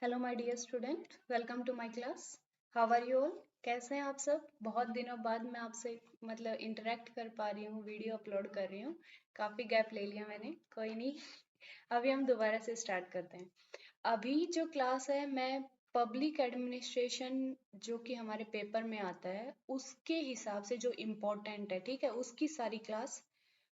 Hello my dear student, welcome to my class. How are you all? कैसे हैं आप सब? बहुत दिनों बाद मैं आपसे इंटरेक्ट कर पा रही हूँ, वीडियो अपलोड कर रही हूँ। काफ़ी गैप ले लिया मैंने, कोई नहीं। अभी हम दोबारा से स्टार्ट करते हैं। अभी जो क्लास है मैं पब्लिक एडमिनिस्ट्रेशन जो कि हमारे पेपर में आता है उसके हिसाब से जो इम्पोर्टेंट है, ठीक है, उसकी सारी क्लास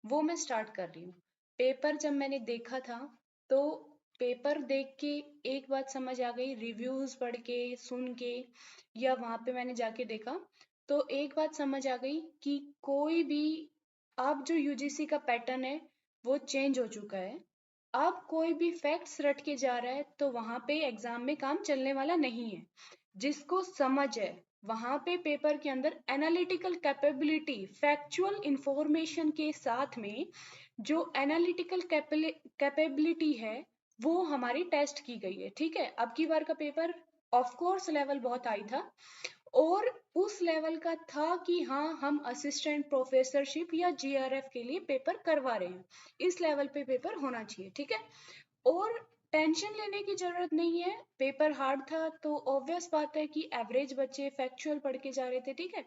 वो मैं स्टार्ट कर रही हूँ। पेपर जब मैंने देखा था तो पेपर देख के एक बात समझ आ गई, रिव्यूज पढ़ के सुन के या वहां पे मैंने जाके देखा तो एक बात समझ आ गई कि कोई भी अब जो यूजीसी का पैटर्न है वो चेंज हो चुका है। अब कोई भी फैक्ट्स रट के जा रहा है तो वहां पे एग्जाम में काम चलने वाला नहीं है। जिसको समझ है वहां पे पेपर के अंदर एनालिटिकल कैपेबिलिटी, फैक्चुअल इंफॉर्मेशन के साथ में जो एनालिटिकल कैपेबिलिटी है वो हमारी टेस्ट की गई है। ठीक है, अब की बार का पेपर ऑफ कोर्स लेवल बहुत हाई था और उस लेवल का था कि हाँ हम असिस्टेंट प्रोफेसरशिप या जीआरएफ के लिए पेपर करवा रहे हैं, इस लेवल पे पेपर होना चाहिए। ठीक है, और टेंशन लेने की जरूरत नहीं है। पेपर हार्ड था तो ऑब्वियस बात है कि एवरेज बच्चे फैक्चुअल पढ़ के जा रहे थे। ठीक है,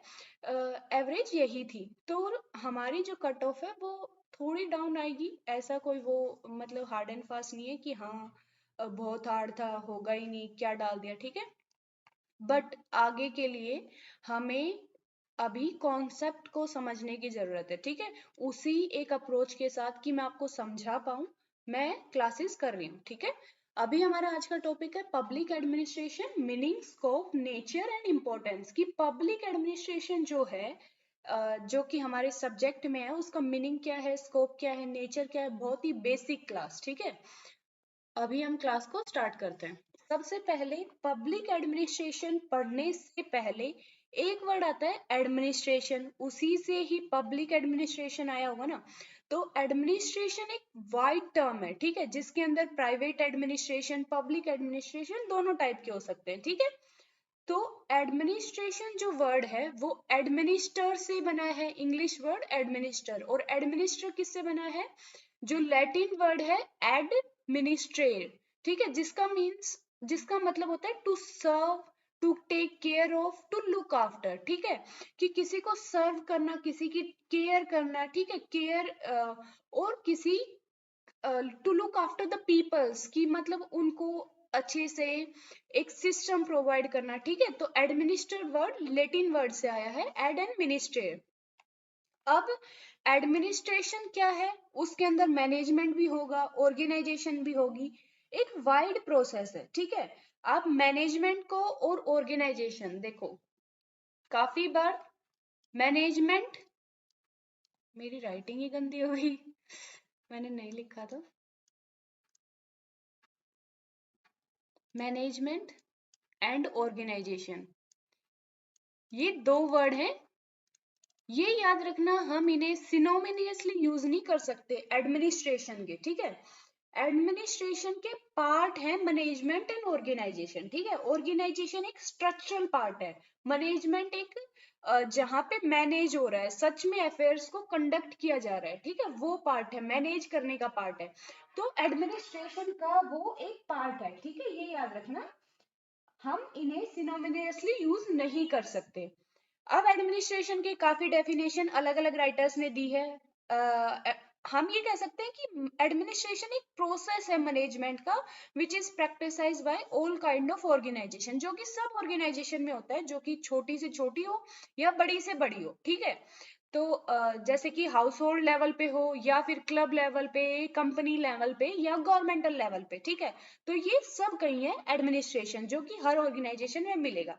एवरेज यही थी तो हमारी जो कट ऑफ है वो थोड़ी डाउन आएगी। ऐसा कोई वो हार्ड एंड फास्ट नहीं है कि हाँ बहुत हार्ड था होगा ही नहीं, क्या डाल दिया। ठीक है, बट आगे के लिए हमें अभी कॉन्सेप्ट को समझने की जरूरत है। ठीक है, उसी एक अप्रोच के साथ कि मैं आपको समझा पाऊं मैं क्लासेस कर रही हूँ। ठीक है, अभी हमारा आज का टॉपिक है public administration, meaning, scope, nature and importance. कि पब्लिक एडमिनिस्ट्रेशन जो है जो कि हमारे सब्जेक्ट में है उसका मीनिंग क्या है, स्कोप क्या है, नेचर क्या है, बहुत ही बेसिक क्लास। ठीक है, अभी हम क्लास को स्टार्ट करते हैं। सबसे पहले पब्लिक एडमिनिस्ट्रेशन पढ़ने से पहले एक वर्ड आता है एडमिनिस्ट्रेशन, उसी से ही पब्लिक एडमिनिस्ट्रेशन आया होगा ना। तो एडमिनिस्ट्रेशन एक वाइड टर्म है, ठीक है, जिसके अंदर प्राइवेट एडमिनिस्ट्रेशन, पब्लिक एडमिनिस्ट्रेशन दोनों टाइप के हो सकते हैं। ठीक है, तो एडमिनिस्ट्रेशन जो वर्ड है वो एडमिनिस्टर से बना है, इंग्लिश वर्ड एडमिनिस्टर, और एडमिनिस्टर किससे बना है, जो लैटिन वर्ड है एडमिनिस्ट्रेट। ठीक है, जिसका मतलब होता है to serve, to take care of, to look after. ठीक है, कि किसी को सर्व करना, किसी की केयर करना। ठीक है, केयर और किसी to look after the peoples की उनको अच्छे से एक सिस्टम प्रोवाइड करना। ठीक है, तो एडमिनिस्टर वर्ड लेटिन वर्ड से आया है, एड एंड मिनिस्ट्रेट। अब एडमिनिस्ट्रेशन क्या है, उसके अंदर मैनेजमेंट भी होगा, ऑर्गेनाइजेशन भी होगी, एक वाइड प्रोसेस है। ठीक है, आप मैनेजमेंट को और ऑर्गेनाइजेशन देखो, काफी बार मैनेजमेंट, मेरी राइटिंग ही गंदी हो गई, मैंने नहीं लिखा था। मैनेजमेंट एंड ऑर्गेनाइजेशन, ये दो वर्ड हैं, ये याद रखना, हम इन्हें सिनोनिमसली यूज नहीं कर सकते एडमिनिस्ट्रेशन के। ठीक है, एडमिनिस्ट्रेशन के पार्ट है मैनेजमेंट एंड ऑर्गेनाइजेशन। ठीक है, ऑर्गेनाइजेशन एक स्ट्रक्चरल पार्ट है, मैनेजमेंट एक जहाँ पे मैनेज हो रहा है, सच में अफेयर्स को कंडक्ट किया जा रहा है। ठीक है, वो पार्ट है, मैनेज करने का पार्ट है। तो एडमिनिस्ट्रेशन का वो एक पार्ट है। ठीक है, ये याद रखना, हम इन्हें सिनोनिमसली यूज नहीं कर सकते। अब एडमिनिस्ट्रेशन के काफी डेफिनेशन अलग अलग राइटर्स ने दी है। हम ये कह सकते हैं कि एडमिनिस्ट्रेशन एक प्रोसेस है मैनेजमेंट का, which is practised by all kind of organisation, जो कि सब ऑर्गेनाइजेशन में होता है, जो कि छोटी से छोटी हो या बड़ी से बड़ी हो। ठीक है, तो जैसे कि हाउस होल्ड लेवल पे हो या फिर क्लब लेवल पे, कंपनी लेवल पे या गवर्नमेंटल लेवल पे। ठीक है, तो ये सब कही है एडमिनिस्ट्रेशन, जो कि हर ऑर्गेनाइजेशन में मिलेगा।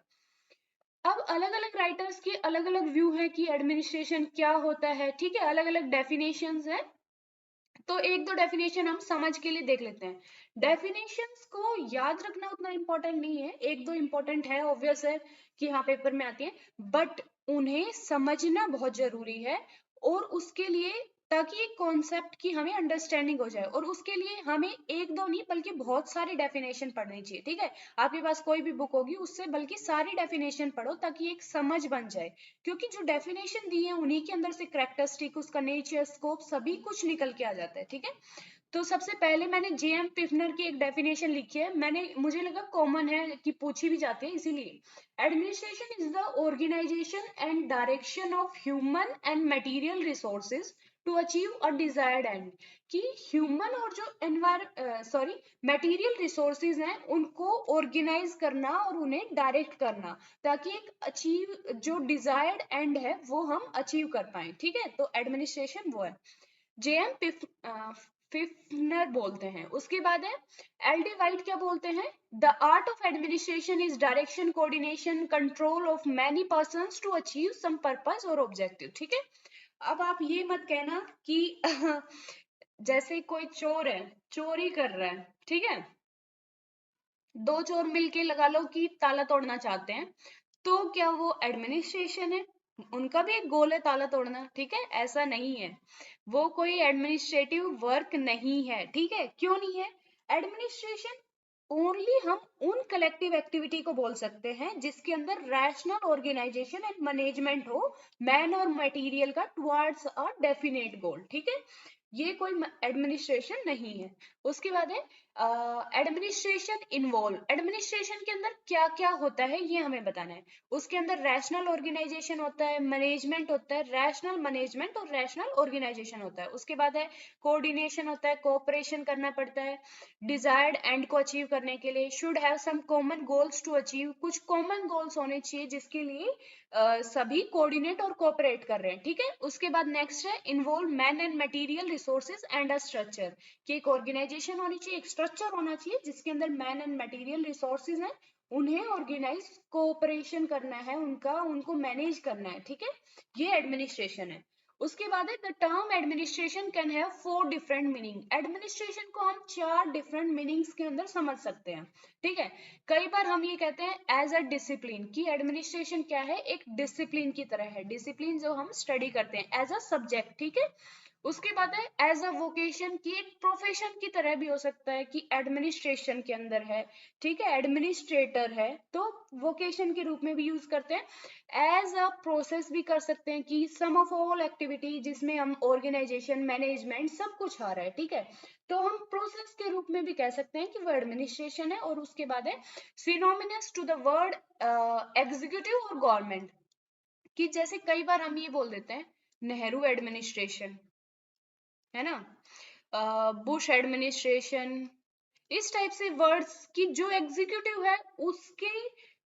अब अलग अलग राइटर्स के अलग अलग व्यू है कि एडमिनिस्ट्रेशन क्या होता है। ठीक है, अलग अलग डेफिनेशंस है, तो एक दो डेफिनेशन हम समझ के लिए देख लेते हैं। डेफिनेशंस को याद रखना उतना इम्पोर्टेंट नहीं है, एक दो इम्पोर्टेंट है, ऑब्वियस है कि हाँ पेपर में आती है, बट उन्हें समझना बहुत जरूरी है। और उसके लिए, ताकि एक कॉन्सेप्ट की हमें अंडरस्टैंडिंग हो जाए, और उसके लिए हमें एक दो नहीं बल्कि बहुत सारी डेफिनेशन पढ़नी चाहिए। ठीक है, आपके पास कोई भी बुक होगी उससे बल्कि सारी डेफिनेशन पढ़ो ताकि एक समझ बन जाए, क्योंकि जो डेफिनेशन दी है उन्हीं के अंदर से कैरेक्टरिस्टिक, उसका नेचर, स्कोप सभी कुछ निकल के आ जाता है। ठीक है, तो सबसे पहले मैंने जेएम पिफनर की एक डेफिनेशन लिखी है, मुझे लगा कॉमन है कि पूछी भी जाती है, इसीलिए administration is the organisation and direction of human and material resources to achieve a desired end, कि ह्यूमन और जो मटेरियल रिसोर्सेज हैं उनको ऑर्गेनाइज करना और उन्हें डायरेक्ट करना, ताकि एक अचीव जो डिजायर्ड एंड है वो हम अचीव कर पाए। ठीक है, तो एडमिनिस्ट्रेशन वो है, जेएम पिफनर बोलते हैं। उसके बाद है एलडी वाइट, क्या बोलते हैं, the art of administration is direction, coordination, control of many persons to achieve some purpose और ऑब्जेक्टिव। ठीक है, अब आप ये मत कहना कि जैसे कोई चोर है, चोरी कर रहा है, ठीक है, दो चोर मिलके लगा लो कि ताला तोड़ना चाहते हैं, तो क्या वो एडमिनिस्ट्रेशन है? उनका भी एक गोल है ताला तोड़ना, ठीक है, ऐसा नहीं है, वो कोई एडमिनिस्ट्रेटिव वर्क नहीं है। ठीक है, क्यों नहीं है? एडमिनिस्ट्रेशन ओनली हम उन कलेक्टिव एक्टिविटी को बोल सकते हैं जिसके अंदर रैशनल ऑर्गेनाइजेशन एंड मैनेजमेंट हो मैन और मटेरियल का टुवर्ड्स अ डेफिनेट गोल। ठीक है, ये कोई एडमिनिस्ट्रेशन नहीं है। उसके बाद है एडमिनिस्ट्रेशन इन्वॉल्व, एडमिनिस्ट्रेशन के अंदर क्या क्या होता है ये हमें बताना है। उसके अंदर रैशनल ऑर्गेनाइजेशन होता है, मैनेजमेंट होता है, रैशनल मैनेजमेंट और रैशनल ऑर्गेनाइजेशन होता है। उसके बाद है कोऑर्डिनेशन होता है, कोऑपरेशन करना पड़ता है डिजायर्ड एंड को अचीव करने के लिए, should have some common goals to achieve, कुछ कॉमन गोल्स होने चाहिए जिसके लिए सभी कोऑर्डिनेट और कोऑपरेट कर रहे हैं। ठीक है, उसके बाद नेक्स्ट है involve man and material resources and a structure, कि एक ऑर्गेनाइजेशन होनी चाहिए, एक स्ट्रक्चर होना चाहिए जिसके अंदर मैन एंड मटेरियल रिसोर्सेज हैं, उन्हें ऑर्गेनाइज कोऑपरेशन करना है, उनको मैनेज करना है। ठीक है, ये एडमिनिस्ट्रेशन है। उसके बाद है the term administration can have 4 different meaning, administration को हम 4 डिफरेंट मीनिंग्स के अंदर समझ सकते हैं। ठीक है, कई बार हम ये कहते हैं एज अ डिसिप्लिन, कि एडमिनिस्ट्रेशन क्या है, एक डिसिप्लिन की तरह है, डिसिप्लिन जो हम स्टडी करते हैं एज अ सब्जेक्ट। ठीक है, उसके बाद है एज अ वोकेशन, की एक प्रोफेशन की तरह भी हो सकता है कि एडमिनिस्ट्रेशन के अंदर है, ठीक है, एडमिनिस्ट्रेटर है, तो वोकेशन के रूप में भी यूज करते हैं। एज अ प्रोसेस भी कर सकते हैं कि सम ऑफ ऑल एक्टिविटी, जिसमें हम ऑर्गेनाइजेशन मैनेजमेंट सब कुछ आ रहा है। ठीक है, तो हम प्रोसेस के रूप में भी कह सकते हैं कि वो एडमिनिस्ट्रेशन है। और उसके बाद है synonymous to the word executive और गवर्नमेंट, कि जैसे कई बार हम ये बोल देते हैं नेहरू एडमिनिस्ट्रेशन, है ना, बुश एडमिनिस्ट्रेशन, इस टाइप से वर्ड्स की जो एग्जीक्यूटिव है उसके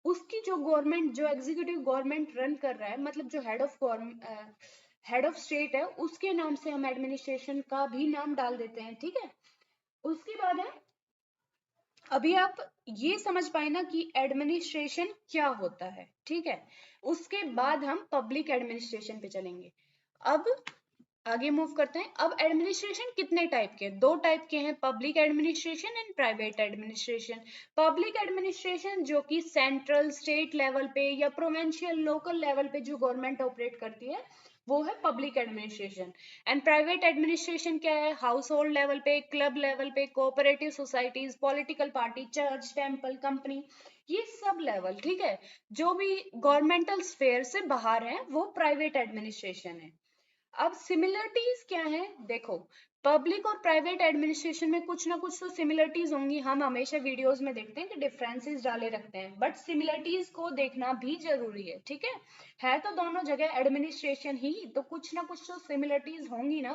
उसकी जो गवर्नमेंट, जो एग्जीक्यूटिव गवर्नमेंट रन कर रहा है, मतलब जो हेड ऑफ स्टेट है, उसके नाम से हम एडमिनिस्ट्रेशन का भी नाम डाल देते हैं। ठीक है, उसके बाद है, अभी आप ये समझ पाए ना कि एडमिनिस्ट्रेशन क्या होता है। ठीक है, उसके बाद हम पब्लिक एडमिनिस्ट्रेशन पे चलेंगे। अब आगे मूव करते हैं। अब एडमिनिस्ट्रेशन कितने टाइप के हैं? 2 टाइप के हैं, public administration and private administration. Public administration जो कि सेंट्रल स्टेट लेवल पे या प्रोविंशियल लोकल लेवल पे जो गवर्नमेंट ऑपरेट करती है वो है public administration. And private administration क्या है? हाउस होल्ड लेवल पे, क्लब लेवल पे, cooperative societies, political party, church, temple, company, ये सब लेवल। ठीक है, जो भी गवर्नमेंटल स्फेयर से बाहर है वो प्राइवेट एडमिनिस्ट्रेशन है। अब सिमिलरिटीज क्या है? देखो, पब्लिक और प्राइवेट एडमिनिस्ट्रेशन में कुछ ना कुछ तो सिमिलरिटीज होंगी, हम हमेशा वीडियोस में देखते हैं कि डिफरेंसेस डाले रखते हैं, बट सिमिलरिटीज को देखना भी जरूरी है। ठीक है तो दोनों जगह एडमिनिस्ट्रेशन ही, तो कुछ ना कुछ तो सिमिलरिटीज होंगी ना।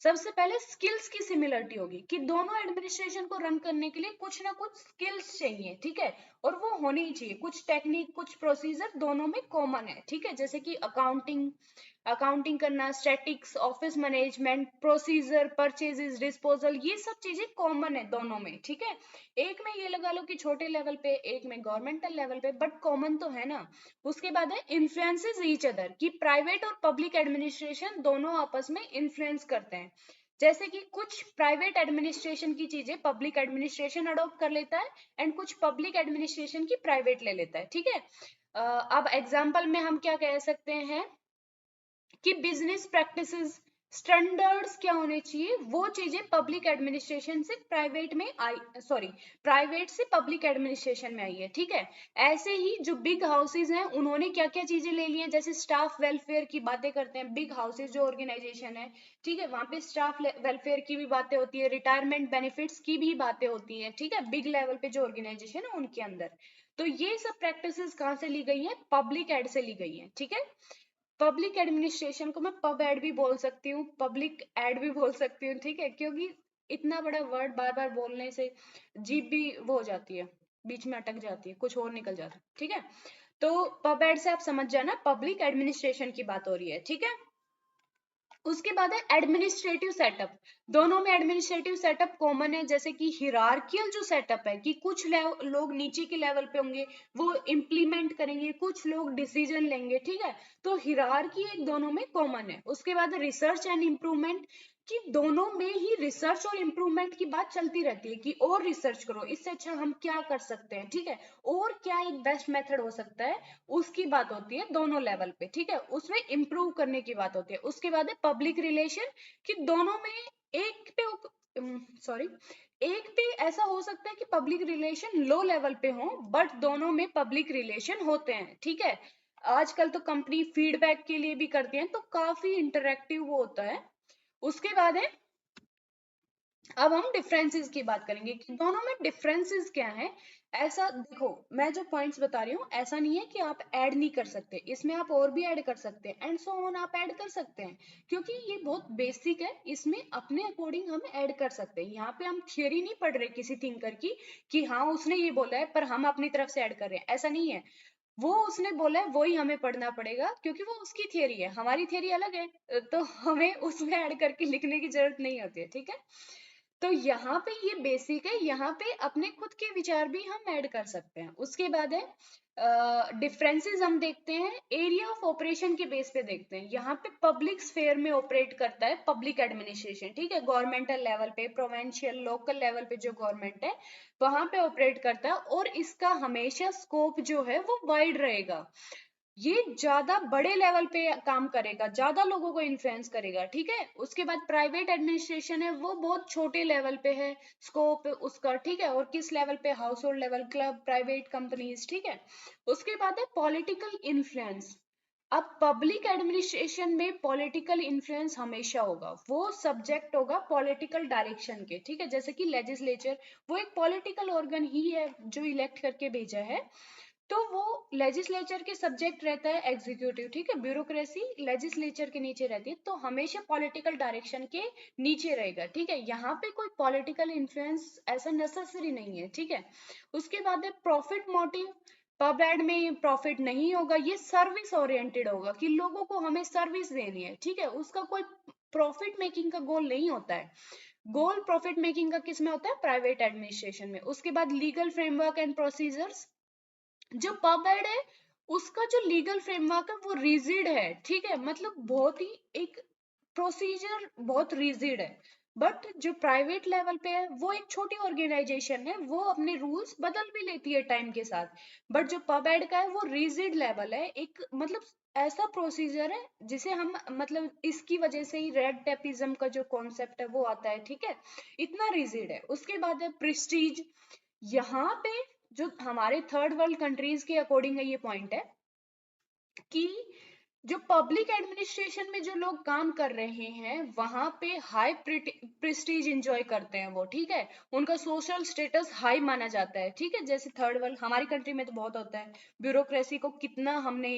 सबसे पहले स्किल्स की सिमिलरिटी होगी कि दोनों एडमिनिस्ट्रेशन को रन करने के लिए कुछ ना कुछ स्किल्स चाहिए। ठीक है, और वो होनी ही चाहिए, कुछ टेक्निक, कुछ प्रोसीजर दोनों में कॉमन है। ठीक है, जैसे कि अकाउंटिंग करना, statics, office management, procedure, purchases, disposal, ये सब चीजें कॉमन है दोनों में। ठीक है, एक में ये लगा लो कि छोटे लेवल पे, एक में गवर्नमेंटल लेवल पे, बट कॉमन तो है ना। उसके बाद है इन्फ्लुएंसेस ईच अदर, कि प्राइवेट और पब्लिक एडमिनिस्ट्रेशन दोनों आपस में इन्फ्लुएंस करते हैं। जैसे कि कुछ प्राइवेट एडमिनिस्ट्रेशन की चीजें पब्लिक एडमिनिस्ट्रेशन अडॉप्ट कर लेता है एंड कुछ पब्लिक एडमिनिस्ट्रेशन की प्राइवेट ले लेता है। ठीक है, अब एग्जाम्पल में हम क्या कह सकते हैं कि बिजनेस प्रैक्टिसेस स्टैंडर्ड्स क्या होने चाहिए, वो चीजें पब्लिक एडमिनिस्ट्रेशन से प्राइवेट में आई, सॉरी, प्राइवेट से पब्लिक एडमिनिस्ट्रेशन में आई है, ठीक है। ऐसे ही जो बिग हाउसेज हैं उन्होंने क्या क्या चीजें ले ली हैं, जैसे स्टाफ वेलफेयर की बातें करते हैं, बिग हाउसेज जो ऑर्गेनाइजेशन है, ठीक है, वहां पे स्टाफ वेलफेयर की भी बातें होती है, रिटायरमेंट बेनिफिट्स की भी बातें होती हैं, ठीक है, बिग लेवल पे जो ऑर्गेनाइजेशन है उनके अंदर। तो ये सब प्रैक्टिसेस कहाँ से ली गई है, पब्लिक एड से ली गई है, ठीक है। पब्लिक एडमिनिस्ट्रेशन को मैं पब एड भी बोल सकती हूँ, पब्लिक एड भी बोल सकती हूँ, ठीक है, क्योंकि इतना बड़ा वर्ड बार बार बोलने से जीभ भी वो हो जाती है, बीच में अटक जाती है, कुछ और निकल जाता है, ठीक है। तो पब एड से आप समझ जाना पब्लिक एडमिनिस्ट्रेशन की बात हो रही है, ठीक है। उसके बाद है एडमिनिस्ट्रेटिव सेटअप। दोनों में एडमिनिस्ट्रेटिव सेटअप कॉमन है, जैसे कि हिरार्कियल जो सेटअप है कि कुछ लोग नीचे के लेवल पे होंगे, वो इम्प्लीमेंट करेंगे, कुछ लोग डिसीजन लेंगे, ठीक है। तो हिरार्की एक दोनों में कॉमन है। उसके बाद रिसर्च एंड इम्प्रूवमेंट, कि दोनों में ही रिसर्च और इम्प्रूवमेंट की बात चलती रहती है कि और रिसर्च करो, इससे अच्छा हम क्या कर सकते हैं, ठीक है, और क्या एक बेस्ट मेथड हो सकता है, उसकी बात होती है दोनों लेवल पे, ठीक है, उसमें इम्प्रूव करने की बात होती है। उसके बाद है पब्लिक रिलेशन, कि दोनों में एक पे सॉरी एक पे ऐसा हो सकता है कि पब्लिक रिलेशन लो लेवल पे हो, बट दोनों में पब्लिक रिलेशन होते हैं, ठीक है। आजकल तो कंपनी फीडबैक के लिए भी करती है, तो काफी इंटरेक्टिव वो होता है। उसके बाद है, अब हम डिफरेंसेस की बात करेंगे कि दोनों में डिफरेंसेस क्या है। ऐसा देखो, मैं जो पॉइंट्स बता रही हूँ ऐसा नहीं है कि आप ऐड नहीं कर सकते, इसमें आप और भी ऐड कर सकते हैं, एंड सो ऑन आप ऐड कर सकते हैं, क्योंकि ये बहुत बेसिक है, इसमें अपने अकॉर्डिंग हम ऐड कर सकते हैं। यहाँ पे हम थियोरी नहीं पढ़ रहे किसी थिंकर की कि हाँ उसने ये बोला है पर हम अपनी तरफ से ऐड कर रहे हैं, ऐसा नहीं है। वो उसने बोला है वही हमें पढ़ना पड़ेगा, क्योंकि वो उसकी थियोरी है, हमारी थियोरी अलग है, तो हमें उसमें ऐड करके लिखने की जरूरत नहीं होती है, ठीक है। तो यहाँ पे ये बेसिक है, यहाँ पे अपने खुद के विचार भी हम ऐड कर सकते हैं। उसके बाद है डिफरेंसेस, हम देखते हैं एरिया ऑफ ऑपरेशन के बेस पे देखते हैं। यहाँ पे पब्लिक स्फेयर में ऑपरेट करता है पब्लिक एडमिनिस्ट्रेशन, ठीक है, गवर्नमेंटल लेवल पे, प्रोविंशियल लोकल लेवल पे जो गवर्नमेंट है वहां पे ऑपरेट करता है, और इसका हमेशा स्कोप जो है वो वाइड रहेगा, ये ज्यादा बड़े लेवल पे काम करेगा, ज्यादा लोगों को इन्फ्लुएंस करेगा, ठीक है। उसके बाद प्राइवेट एडमिनिस्ट्रेशन है, वो बहुत छोटे लेवल पे है स्कोप उसका, ठीक है, और किस लेवल पे, house hold level, club, private companies, ठीक है। उसके बाद है पॉलिटिकल इन्फ्लुएंस। अब पब्लिक एडमिनिस्ट्रेशन में पॉलिटिकल इन्फ्लुएंस हमेशा होगा, वो सब्जेक्ट होगा पॉलिटिकल डायरेक्शन के, ठीक है, जैसे कि लेजिस्लेचर, वो एक पॉलिटिकल ऑर्गन ही है जो इलेक्ट करके भेजा है, तो वो लेजिस्लेचर के सब्जेक्ट रहता है एग्जीक्यूटिव, ठीक है, ब्यूरोक्रेसी लेजिस्लेचर के नीचे रहती है, तो हमेशा पॉलिटिकल डायरेक्शन के नीचे रहेगा, ठीक है। यहाँ पे कोई पॉलिटिकल इन्फ्लुएंस ऐसा नेसेसरी नहीं है, ठीक है। उसके बाद है प्रॉफिट मोटिव। पब एड में प्रॉफिट नहीं होगा, ये सर्विस ओरिएंटेड होगा कि लोगों को हमें सर्विस देनी है, ठीक है, उसका कोई प्रॉफिट मेकिंग का गोल नहीं होता है। गोल प्रॉफिट मेकिंग का किस में होता है, प्राइवेट एडमिनिस्ट्रेशन में। उसके बाद लीगल फ्रेमवर्क एंड प्रोसीजर्स, जो पब एड है उसका जो लीगल फ्रेमवर्क है वो रिजिड है, ठीक है, मतलब बहुत ही एक प्रोसीजर बहुत रिजिड है। बट जो प्राइवेट लेवल पे है वो एक छोटी ऑर्गेनाइजेशन है, वो अपने रूल्स बदल भी लेती है टाइम के साथ। बट जो पब एड का है वो रिजिड लेवल है, एक मतलब ऐसा प्रोसीजर है जिसे हम मतलब इसकी वजह से ही रेड टेपिज्म का जो कॉन्सेप्ट है वो आता है, ठीक है, इतना रिजिड है। उसके बाद है प्रेस्टीज। यहाँ पे जो हमारे थर्ड वर्ल्ड कंट्रीज के अकॉर्डिंग है ये पॉइंट है कि जो पब्लिक एडमिनिस्ट्रेशन में जो लोग काम कर रहे हैं वहां पे हाई प्रेस्टीज एंजॉय करते हैं वो, ठीक है, उनका सोशल स्टेटस हाई माना जाता है, ठीक है, जैसे थर्ड वर्ल्ड, हमारी कंट्री में तो बहुत होता है। ब्यूरोक्रेसी को कितना हमने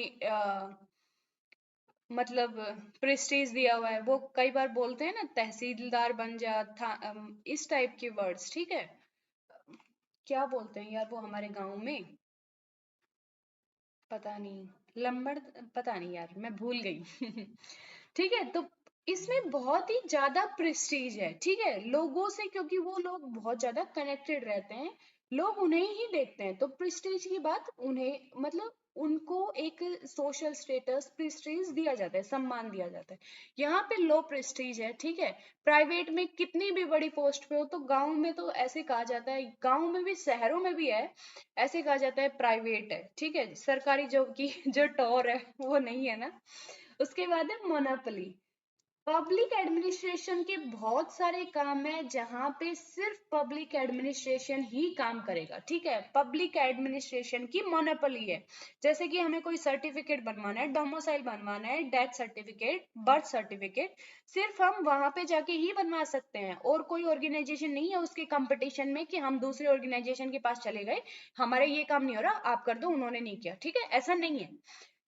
मतलब प्रेस्टीज दिया हुआ है, वो कई बार बोलते हैं ना तहसीलदार बन जा था, इस टाइप के वर्ड्स, ठीक है, क्या बोलते हैं यार वो हमारे गांव में, पता नहीं, लंबड़, पता नहीं यार मैं भूल गई ठीक है, तो इसमें बहुत ही ज्यादा प्रेस्टीज है, ठीक है, लोगों से, क्योंकि वो लोग बहुत ज्यादा कनेक्टेड रहते हैं, लोग उन्हें ही देखते हैं, तो प्रेस्टीज की बात उन्हें मतलब उनको एक सोशल स्टेटस प्रेस्टीज दिया जाता है, सम्मान दिया जाता है। यहाँ पे लो प्रेस्टीज है, ठीक है। प्राइवेट में कितनी भी बड़ी पोस्ट पे हो, तो गांव में तो ऐसे कहा जाता है, गांव में भी शहरों में भी है, ऐसे कहा जाता है प्राइवेट है, ठीक है, सरकारी जॉब की जो टॉर है वो नहीं है ना। उसके बाद है मोनोपोली। पब्लिक एडमिनिस्ट्रेशन के बहुत सारे काम है जहां पे सिर्फ पब्लिक एडमिनिस्ट्रेशन ही काम करेगा, ठीक है। पब्लिक एडमिनिस्ट्रेशन की मोनोपोली है। जैसे कि हमें कोई सर्टिफिकेट बनवाना है, डोमिसाइल बनवाना है, डेथ सर्टिफिकेट, बर्थ सर्टिफिकेट, सिर्फ हम वहां पे जाके ही बनवा सकते हैं, और कोई ऑर्गेनाइजेशन नहीं है उसके कंपटीशन में कि हम दूसरे ऑर्गेनाइजेशन के पास चले गए, हमारा ये काम नहीं हो रहा, आप कर दो, उन्होंने नहीं किया, ठीक है, ऐसा नहीं है।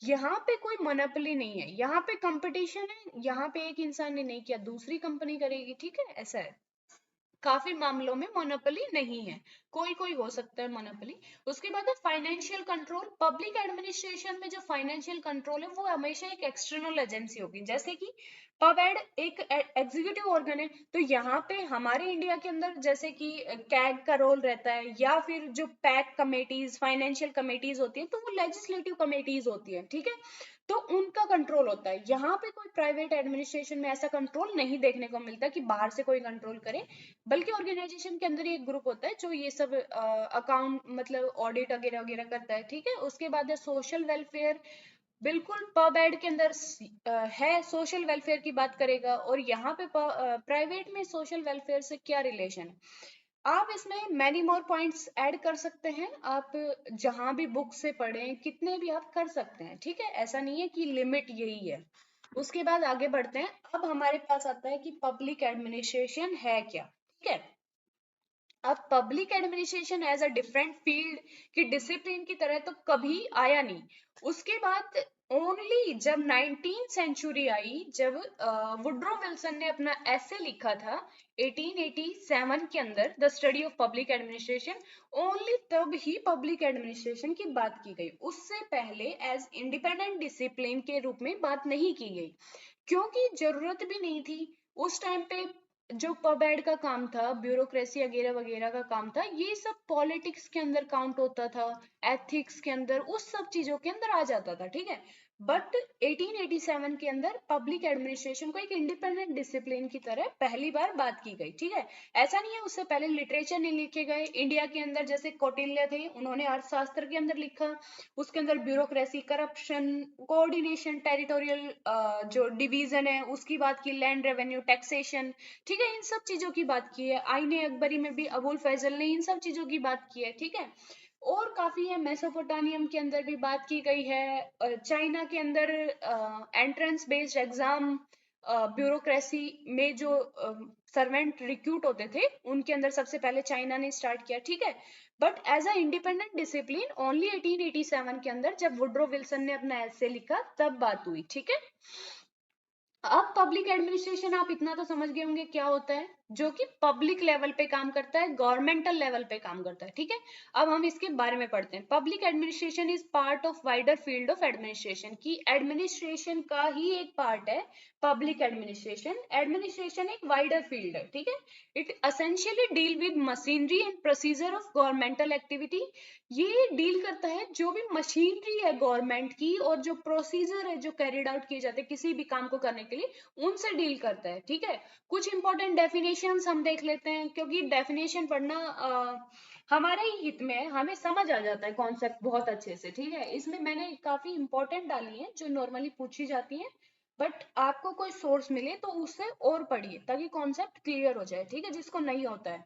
यहाँ पे कोई मोनोपोली नहीं है, यहाँ पे कंपटीशन है, यहाँ पे एक इंसान ने नहीं किया दूसरी कंपनी करेगी, ठीक है, ऐसा है। काफी मामलों में मोनोपोली नहीं है, कोई कोई हो सकता है मोनोपोली। उसके बाद है फाइनेंशियल कंट्रोल। पब्लिक एडमिनिस्ट्रेशन में जो फाइनेंशियल कंट्रोल है वो हमेशा एक एक्सटर्नल एजेंसी होगी, जैसे कि पवेड एक एग्जीक्यूटिव ऑर्गन है, तो यहाँ पे हमारे इंडिया के अंदर जैसे कि कैग का रोल रहता है, या फिर जो पैक कमेटीज, फाइनेंशियल कमेटीज होती है, तो वो लेजिस्लेटिव कमेटीज होती है, ठीक है, तो उनका कंट्रोल होता है। यहाँ पे कोई प्राइवेट एडमिनिस्ट्रेशन में ऐसा कंट्रोल नहीं देखने को मिलता कि बाहर से कोई कंट्रोल करे, बल्कि ऑर्गेनाइजेशन के अंदर ही एक ग्रुप होता है जो ये सब अकाउंट मतलब ऑडिट वगैरह वगैरह करता है, ठीक है। उसके बाद है सोशल वेलफेयर। बिल्कुल पब एड के अंदर है, सोशल वेलफेयर की बात करेगा, और यहाँ पे प्राइवेट में सोशल वेलफेयर से क्या रिलेशन है। आप इसमें मैनी मोर पॉइंट्स ऐड कर सकते हैं, आप जहां भी बुक से पढ़ें, कितने भी आप कर सकते हैं, ठीक है, ऐसा नहीं है कि लिमिट यही है। उसके बाद आगे बढ़ते हैं, अब हमारे पास आता है कि पब्लिक एडमिनिस्ट्रेशन है क्या, ठीक है। अब public administration as a different field की डिसिप्लिन की तरह तो कभी आया नहीं। उसके बाद ओनली जब 19th सेंचुरी आई, जब वुड्रो विल्सन ने अपना ऐसे लिखा था 1887 के अंदर, the study of public administration, only तब ही पब्लिक एडमिनिस्ट्रेशन की बात की गई। उससे पहले एज इंडिपेंडेंट डिसिप्लिन के रूप में बात नहीं की गई, क्योंकि जरूरत भी नहीं थी। उस टाइम पे जो पबेड का काम था, ब्यूरोक्रेसी वगैरह वगैरह का काम था, ये सब पॉलिटिक्स के अंदर काउंट होता था, एथिक्स के अंदर, उस सब चीजों के अंदर आ जाता था, ठीक है। बट 1887 के अंदर पब्लिक एडमिनिस्ट्रेशन को एक इंडिपेंडेंट डिसिप्लिन की तरह पहली बार बात की गई, ठीक है। ऐसा नहीं है उससे पहले लिटरेचर नहीं लिखे गए इंडिया के अंदर, जैसे कौटिल्य थे, उन्होंने अर्थशास्त्र के अंदर लिखा, उसके अंदर ब्यूरोक्रेसी, करप्शन, कोऑर्डिनेशन, टेरिटोरियल जो डिवीजन है उसकी बात की, लैंड रेवेन्यू, टैक्सेशन, ठीक है, इन सब चीजों की बात की है। आईने अकबरी में भी अबुल फैजल ने इन सब चीजों की बात की है, ठीक है। और काफी है, मेसोपोटामियम के अंदर भी बात की गई है, चाइना के अंदर एंट्रेंस बेस्ड एग्जाम, ब्यूरोक्रेसी में जो सर्वेंट रिक्रूट होते थे, उनके अंदर सबसे पहले चाइना ने स्टार्ट किया, ठीक है। But as a independent discipline only 1887 के अंदर, जब वुड्रो विल्सन ने अपना ऐसे लिखा, तब बात हुई, ठीक है। अब पब्लिक एडमिनिस्ट्रेशन आप इतना तो समझ गए होंगे क्या होता है, जो कि पब्लिक लेवल पे काम करता है, गवर्नमेंटल लेवल पे काम करता है, ठीक है। अब हम इसके बारे में पढ़ते हैं। Public administration is part of wider field of administration, की एडमिनिस्ट्रेशन का ही एक पार्ट है पब्लिक एडमिनिस्ट्रेशन। एडमिनिस्ट्रेशन एक वाइडर फील्ड है, ठीक है। It essentially deal with machinery and procedure of governmental activity. ये डील करता है जो भी मशीनरी है गवर्नमेंट की, और जो प्रोसीजर है जो कैरिड आउट किए जाते हैं किसी भी काम को करने के लिए, उनसे डील करता है, ठीक है। कुछ इंपॉर्टेंट डेफिनेशंस हम देख लेते हैं, क्योंकि डेफिनेशन पढ़ना हमारे ही हित में है, हमें समझ आ जाता है कॉन्सेप्ट बहुत अच्छे से, ठीक है। इसमें मैंने काफी इंपॉर्टेंट डाली है जो नॉर्मली पूछी जाती है, बट आपको कोई सोर्स मिले तो उससे और पढ़िए ताकि कॉन्सेप्ट क्लियर हो जाए, ठीक है, जिसको नहीं होता है।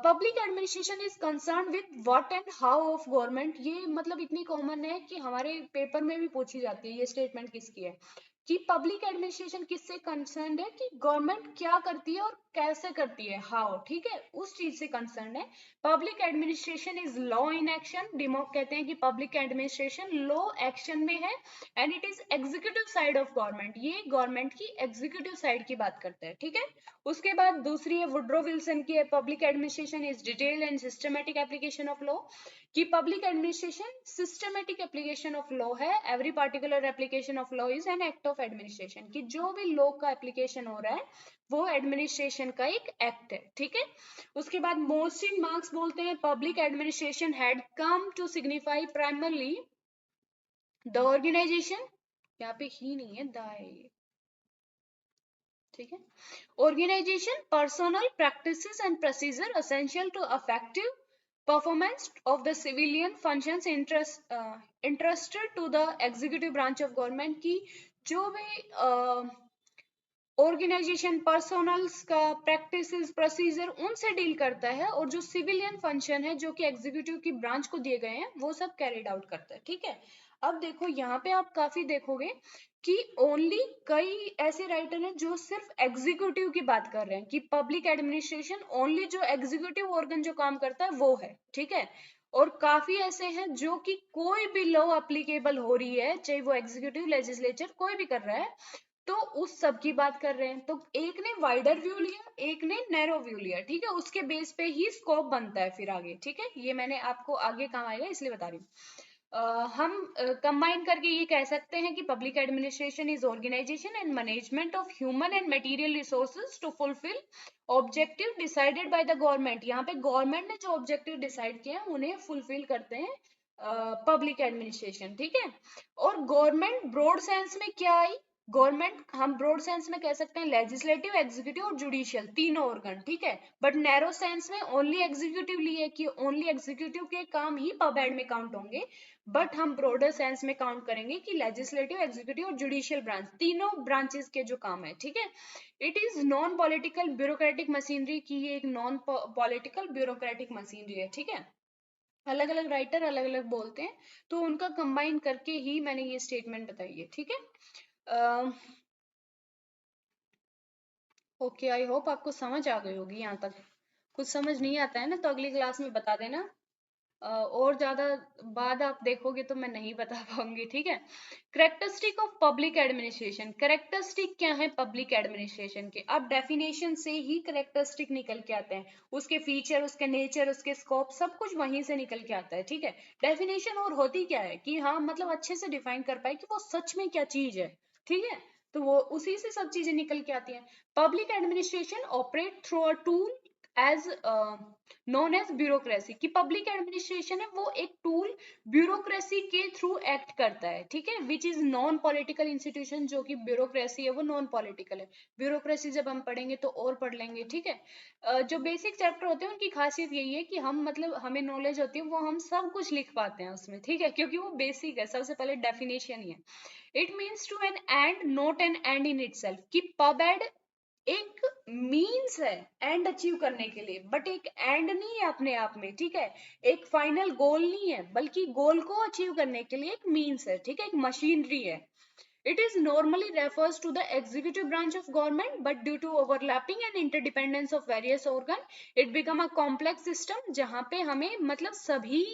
Public administration is concern with what and how of government. ये मतलब इतनी कॉमन है कि हमारे पेपर में भी पूछी जाती है, ये स्टेटमेंट किसकी है, कि पब्लिक एडमिनिस्ट्रेशन किससे कंसर्न है, कि गवर्नमेंट क्या करती है और कैसे करती है, हाउ, ठीक है, उस चीज से कंसर्न है। Public administration is law in action. Dimock कहते हैं कि पब्लिक एडमिनिस्ट्रेशन लॉ एक्शन में है, and it is executive side of government. ये गवर्नमेंट की एग्जीक्यूटिव साइड की बात करता है, ठीक है। उसके बाद दूसरी है वुड्रो विल्सन की है, public administration is detailed and systematic application of law. कि public administration systematic application of law है, every particular application of law is an act of administration. कि जो भी लॉ का एप्लीकेशन हो रहा है वो एडमिनिस्ट्रेशन का एक एक्ट है, ठीक है। उसके बाद मोस्ट इन मार्क्स बोलते हैं public administration had come to signify primarily the organisation, यहाँ पे ही नहीं है, द है ये, ठीक है। Organization, personnel, practices and procedure essential to effective performance of the civilian functions entrusted to the executive branch of government। की जो भी ऑर्गेनाइजेशन, पर्सोनल्स का, प्रैक्टिसेस, प्रोसीजर उनसे डील करता है, और जो सिविलियन फंक्शन है जो कि एग्जीक्यूटिव की ब्रांच को दिए गए हैं वो सब कैरिड आउट करता है। ठीक है, अब देखो यहाँ पे आप काफी देखोगे कि ओनली कई ऐसे राइटर हैं जो सिर्फ एग्जीक्यूटिव की बात कर रहे हैं कि पब्लिक एडमिनिस्ट्रेशन ओनली जो एग्जीक्यूटिव ऑर्गन जो काम करता है वो है। ठीक है, और काफी ऐसे हैं जो कि कोई भी लॉ अप्लीकेबल हो रही है, चाहे वो एग्जीक्यूटिव, लेजिस्लेचर कोई भी कर रहा है, तो उस सब की बात कर रहे हैं। तो एक ने वाइडर व्यू लिया, एक ने नैरो व्यू लिया। ठीक है, उसके बेस पे ही स्कोप बनता है फिर आगे। ठीक है, ये मैंने आपको आगे काम आएगा इसलिए बता रही हूँ। हम कंबाइन करके ये कह सकते हैं कि public administration is organisation and management of human and material resources to fulfil objective decided by the government. यहाँ पे गवर्नमेंट ने जो ऑब्जेक्टिव डिसाइड किया है उन्हें फुलफिल करते हैं पब्लिक एडमिनिस्ट्रेशन। ठीक है, और गवर्नमेंट ब्रॉड सेंस में क्या आई, गवर्नमेंट हम ब्रॉड सेंस में कह सकते हैं लेजिस्लेटिव, एग्जीक्यूटिव और जुडिशियल तीनों ऑर्गन। ठीक है, बट नैरो सेंस में ओनली एग्जीक्यूटिव लिए कि ओनली एग्जीक्यूटिव के काम ही पब एड में काउंट होंगे, बट हम ब्रॉडर सेंस में काउंट करेंगे कि लेजिस्लेटिव, एग्जीक्यूटिव और जुडिशियल ब्रांच तीनों ब्रांचेस के जो काम है। ठीक है, it is non political bureaucratic machinery की, ये एक नॉन पॉलिटिकल ब्यूरोक्रेटिक मशीनरी है। ठीक है, अलग अलग राइटर अलग अलग बोलते हैं, तो उनका कंबाइन करके ही मैंने ये स्टेटमेंट बताई है। ठीक है, ओके, आई होप आपको समझ आ गई होगी यहाँ तक। कुछ समझ नहीं आता है ना तो अगली क्लास में बता देना, और ज्यादा बाद आप देखोगे तो मैं नहीं बता पाऊंगी। ठीक है, characteristic of public administration, characteristic क्या है पब्लिक एडमिनिस्ट्रेशन के, अब डेफिनेशन से ही करेक्टरिस्टिक निकल के आते हैं, उसके फीचर, उसके नेचर, उसके स्कोप, सब कुछ वहीं से निकल के आता है। ठीक है, डेफिनेशन और होती क्या है कि हाँ मतलब अच्छे से डिफाइन कर पाए कि वो सच में क्या चीज है। ठीक है, तो वो उसी से सब चीजें निकल के आती हैं। Public administration operate through a tool as known as bureaucracy, कि पब्लिक एडमिनिस्ट्रेशन है वो एक टूल ब्यूरोक्रेसी के थ्रू एक्ट करता है। ठीक है, which is non political institution, जो कि ब्यूरोक्रेसी है वो नॉन पॉलिटिकल है। ब्यूरोक्रेसी जब हम पढ़ेंगे तो और पढ़ लेंगे। ठीक है, जो बेसिक चैप्टर होते हैं उनकी खासियत यही है कि हम मतलब हमें नॉलेज होती है वो हम सब कुछ लिख पाते हैं उसमें। ठीक है, क्योंकि वो बेसिक है, सबसे पहले डेफिनेशन ही है। It means to an end not an end in itself, कि पब एड एक मीन्स है एंड अचीव करने के लिए, बट एक एंड नहीं है अपने आप में। ठीक है, एक फाइनल गोल नहीं है, बल्कि गोल को अचीव करने के लिए एक मीन्स है। ठीक है, एक मशीनरी है। It is normally refers to the executive branch of government, but due to overlapping and interdependence of various organ, it become a complex system जहाँ पे हमें मतलब सभी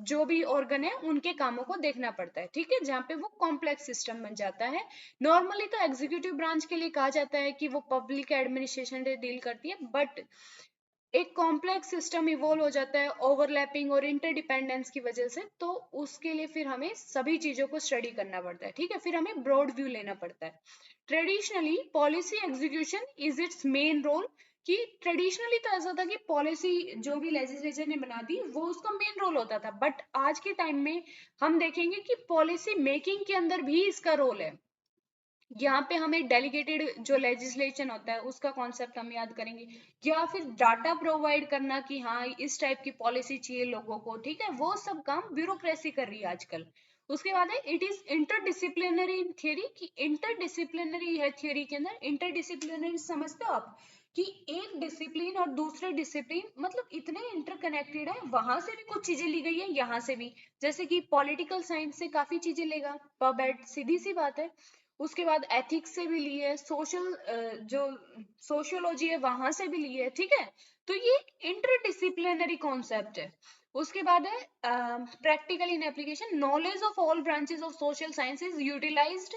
जो भी ऑर्गन है उनके कामों को देखना पड़ता है। ठीक है, जहाँ पे वो कॉम्प्लेक्स सिस्टम बन जाता है। नॉर्मली तो एग्जीक्यूटिव ब्रांच के लिए कहा जाता है कि वो पब्लिक एडमिनिस्ट्रेशन से डील करती है, बट एक कॉम्प्लेक्स सिस्टम इवॉल्व हो जाता है ओवरलैपिंग और इंटरडिपेंडेंस की वजह से, तो उसके लिए फिर हमें सभी चीजों को स्टडी करना पड़ता है। ठीक है, फिर हमें ब्रॉड व्यू लेना पड़ता है। Traditionally policy execution is its main role, कि ट्रेडिशनली तो ऐसा था कि पॉलिसी जो भी लेजिस्लेचर ने बना दी वो उसका मेन रोल होता था, बट आज के टाइम में हम देखेंगे कि पॉलिसी मेकिंग के अंदर भी इसका रोल है। यहाँ पे हमें डेलीगेटेड जो लेजिस्लेशन होता है उसका कॉन्सेप्ट हम याद करेंगे, या फिर डाटा प्रोवाइड करना कि हाँ इस टाइप की पॉलिसी चाहिए लोगों को। ठीक है, वो सब काम ब्यूरोक्रेसी कर रही है आजकल। उसके बाद है it is interdisciplinary in theory, कि इंटरडिसिप्लिनरी है थियरी के अंदर। इंटरडिसिप्लिनरी समझते हो आप, कि एक डिसिप्लिन और दूसरे डिसिप्लिन मतलब इतने इंटरकनेक्टेड है, वहां से भी कुछ चीजें ली गई है, यहाँ से भी। जैसे कि पॉलिटिकल साइंस से काफी चीजें लेगा पबेट, सीधी सी बात है। उसके बाद एथिक्स से भी ली है, सोशल जो सोशियोलॉजी है वहां से भी ली है। ठीक है, तो ये इंटरडिसिप्लिनरी कॉन्सेप्ट है। उसके बाद है practical in application, knowledge of all branches of social sciences utilized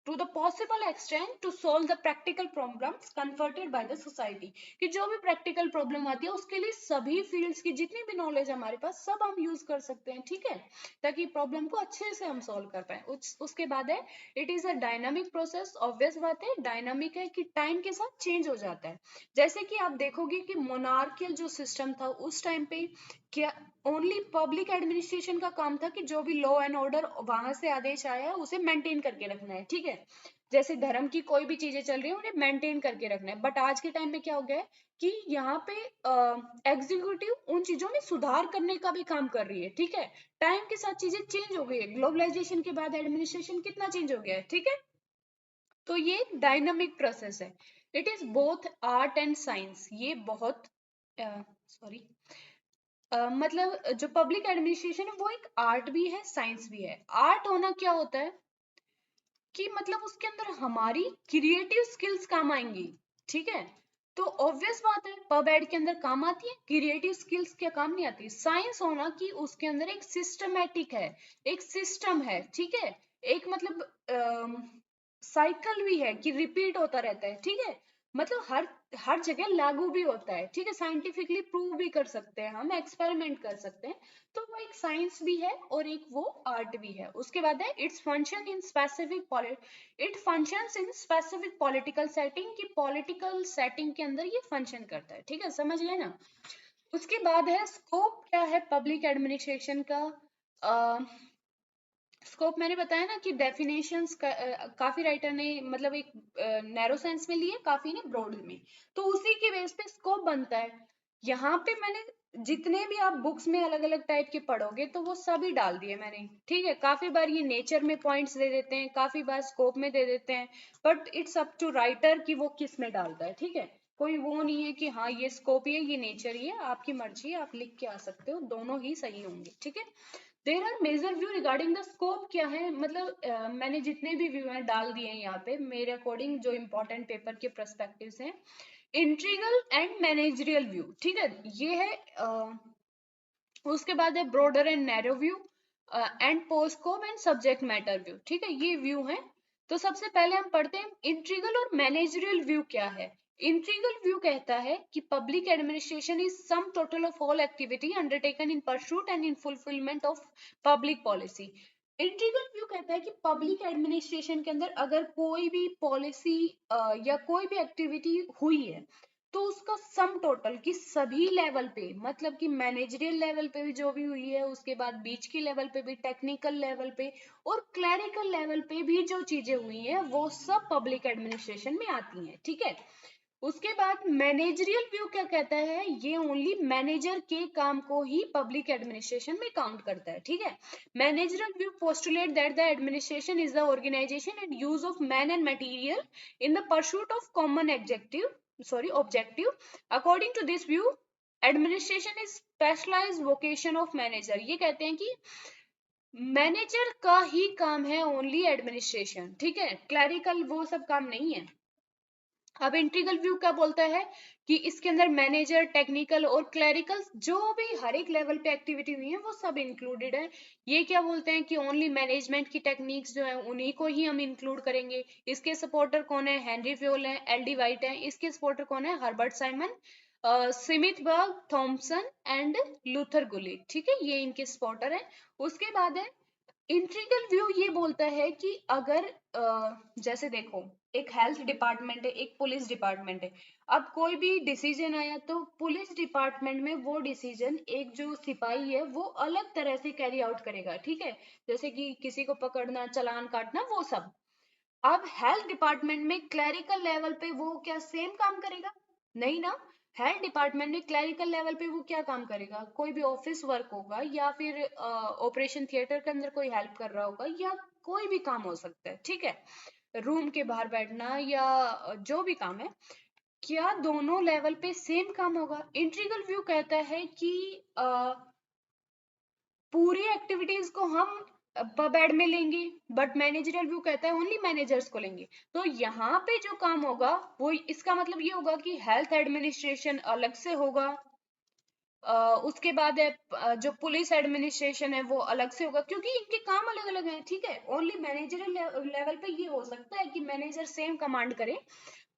to the possible extent to solve the practical problems confronted by the society, कि जो भी प्रैक्टिकल प्रॉब्लम आती है उसके लिए सभी फील्ड्स की जितनी भी नॉलेज हमारे पास सब हम यूज कर सकते हैं। ठीक है, ताकि प्रॉब्लम को अच्छे से हम सॉल्व कर पाए। उसके बाद है it is a dynamic process, obvious बात है डायनामिक है कि टाइम के साथ चेंज हो जाता है। जैसे कि आप देखोगे कि मोनार्कियल जो सिस्टम था उस टाइम पे क्या ओनली पब्लिक एडमिनिस्ट्रेशन का काम था कि जो भी लॉ एंड ऑर्डर वहां से आदेश आया है उसे मेंटेन करके रखना है। ठीक है, जैसे धर्म की कोई भी चीजें चल रही है उन्हें मेंटेन करके रखना है, बट आज के टाइम में क्या हो गया है कि यहाँ पे एग्जीक्यूटिव उन चीजों में सुधार करने का भी काम कर रही है। ठीक है, टाइम के साथ चीजें चेंज हो गई है, ग्लोबलाइजेशन के बाद एडमिनिस्ट्रेशन कितना चेंज हो गया है। ठीक है, तो ये डायनामिक प्रोसेस है, it is both art and science. ये बहुत सॉरी मतलब जो पब्लिक एडमिनिस्ट्रेशन है वो एक आर्ट भी है साइंस भी है। आर्ट होना क्या होता है कि मतलब उसके अंदर हमारी क्रिएटिव स्किल्स काम आएंगी, ठीक है। तो ऑब्वियस बात है पब एड के अंदर काम आती है, क्रिएटिव स्किल्स क्या काम नहीं आती। साइंस होना कि उसके अंदर एक सिस्टमैटिक है, एक सिस्टम है, ठीक है, एक मतलब साइकिल भी है कि रिपीट होता रहता है, ठीक है। मतलब हर हर जगह लागू भी होता है, ठीक है, साइंटिफिकली प्रूव भी कर सकते हैं, हम एक्सपेरिमेंट कर सकते हैं। तो वो एक साइंस भी है और एक वो आर्ट भी है। उसके बाद है its function in specific it functions in specific political setting, कि पॉलिटिकल सेटिंग के अंदर ये फंक्शन करता है, ठीक है, समझ लेना। उसके बाद है स्कोप क्या है पब्लिक एडमिनिस्ट्रेशन का। स्कोप मैंने बताया ना कि डेफिनेशंस काफी राइटर ने मतलब एक नैरो सेंस में लिए, काफी ने ब्रॉड में, तो उसी की बेस पे स्कोप बनता है। यहाँ पे मैंने जितने भी आप बुक्स में अलग अलग टाइप के पढ़ोगे तो वो सभी डाल दिए मैंने, ठीक है। काफी बार ये नेचर में पॉइंट्स दे देते हैं, काफी बार स्कोप में दे देते हैं, but it's up to writer कि वो किस में डालता है, ठीक है। कोई वो नहीं है कि हाँ ये स्कोप ही है ये नेचर ही है, आपकी मर्जी है, आप लिख के आ सकते हो, दोनों ही सही होंगे, ठीक है। There are major view regarding the scope क्या है, मतलब मैंने जितने भी व्यू हैं डाल दिए हैं यहाँ पे मेरे अकॉर्डिंग, जो इंपॉर्टेंट पेपर के पर्सपेक्टिव्स हैं। इंट्रीगल एंड मैनेजरियल व्यू, ठीक है, ये है उसके बाद है broader and narrow view and post scope and subject matter view, ठीक है, ये व्यू है। तो सबसे पहले हम पढ़ते हैं इंट्रीगल और मैनेजरियल व्यू क्या है। इंट्रीगल व्यू कहता है कि public administration is sum total of all activity undertaken in pursuit and in fulfilment of public policy. Integral view कहता है कि पब्लिक एडमिनिस्ट्रेशन के अंदर अगर कोई भी पॉलिसी या कोई भी एक्टिविटी हुई है तो उसका सम टोटल की सभी लेवल पे, मतलब कि मैनेजरियल लेवल पे भी जो भी हुई है, उसके बाद बीच की लेवल पे भी, टेक्निकल लेवल पे और क्लरिकल लेवल पे भी जो चीजें हुई हैं वो सब पब्लिक एडमिनिस्ट्रेशन में आती हैं, ठीक है। उसके बाद मैनेजरियल व्यू क्या कहता है, ये ओनली मैनेजर के काम को ही पब्लिक एडमिनिस्ट्रेशन में काउंट करता है, ठीक है। Managerial view postulate that the administration is the organisation and use of man and material in the pursuit of common objective. According to this view, administration is specialized vocation of manager. ये कहते हैं कि manager का ही काम है only administration, ठीक है, clerical वो सब काम नहीं है। अब इंट्रीगल व्यू क्या बोलता है कि इसके अंदर मैनेजर, टेक्निकल और क्लरिकल जो भी हर एक लेवल पे एक्टिविटी हुई है वो सब इंक्लूडेड है। ये क्या बोलते हैं कि ओनली मैनेजमेंट की टेक्निक्स जो है उन्हीं को ही हम इंक्लूड करेंगे। इसके सपोर्टर कौन है, हेनरी फ्योल है, एल डी वाइट है। इसके सपोर्टर कौन है, Herbert Simon, Smithburg, Thomson and Luther Gulick, ठीक है, ये इनके सपोर्टर है। उसके बाद है इंट्रीगल व्यू, ये बोलता है कि अगर जैसे देखो एक हेल्थ डिपार्टमेंट है, एक पुलिस डिपार्टमेंट है, अब कोई भी डिसीजन आया तो पुलिस डिपार्टमेंट में वो डिसीजन एक जो सिपाही है वो अलग तरह से कैरी आउट करेगा, ठीक है, जैसे कि किसी को पकड़ना, चालान काटना, वो सब। अब हेल्थ डिपार्टमेंट में क्लरिकल लेवल पे वो क्या सेम काम करेगा, नहीं ना। हेल्थ डिपार्टमेंट में क्लरिकल लेवल पे वो क्या काम करेगा, कोई भी ऑफिस वर्क होगा या फिर ऑपरेशन थिएटर के अंदर कोई हेल्प कर रहा होगा या कोई भी काम हो सकता है, ठीक है, रूम के बाहर बैठना या जो भी काम है। क्या दोनों लेवल पे सेम काम होगा? इंट्रीगल व्यू कहता है कि पूरी एक्टिविटीज को हम पब एड में लेंगे, बट मैनेजरियल व्यू कहता है ओनली मैनेजर्स को लेंगे। तो यहाँ पे जो काम होगा वो, इसका मतलब ये होगा कि हेल्थ एडमिनिस्ट्रेशन अलग से होगा, उसके बाद है जो पुलिस एडमिनिस्ट्रेशन है वो अलग से होगा, क्योंकि इनके काम अलग अलग हैं, ठीक है। ओनली मैनेजरियल लेवल पे ये हो सकता है कि मैनेजर सेम कमांड करे,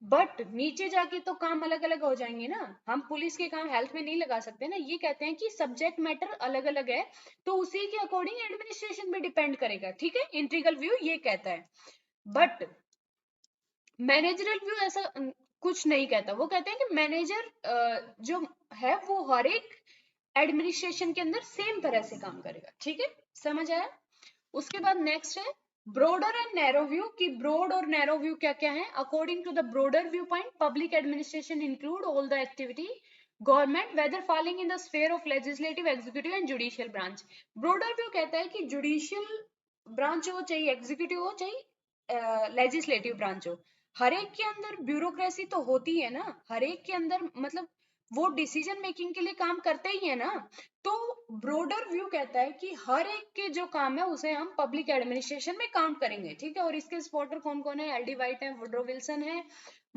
बट नीचे जाके तो काम अलग अलग हो जाएंगे ना, हम पुलिस के काम हेल्थ में नहीं लगा सकते ना। ये कहते हैं कि सब्जेक्ट मैटर अलग अलग है तो उसी के अकॉर्डिंग एडमिनिस्ट्रेशन पे डिपेंड करेगा, ठीक है, इंट्रीगल व्यू ये कहता है। बट मैनेजरल व्यू ऐसा कुछ नहीं कहता, वो कहते हैं कि मैनेजर जो है वो हर एक एडमिनिस्ट्रेशन के अंदर सेम तरह से काम करेगा, ठीक है, समझ आया। उसके बाद नेक्स्ट है ब्रॉडर एंड नैरो व्यू, कि ब्रॉड और नैरो व्यू क्या क्या है। According to the broader view point, public administration include all the activity government whether falling in the sphere of legislative, executive and judicial branch. Broader view कहता है कि judicial branch हो चाहे executive हो चाहे लेजिस्लेटिव ब्रांच हो, हर एक के अंदर ब्यूरोक्रेसी तो होती है ना, हर एक के अंदर मतलब वो डिसीजन मेकिंग के लिए काम करते ही है ना। तो ब्रोडर व्यू कहता है कि हर एक के जो काम है उसे हम पब्लिक एडमिनिस्ट्रेशन में काम करेंगे, ठीक है। और इसके सपोर्टर कौन कौन है? एल डी वाइट है, वुड्रो विल्सन है,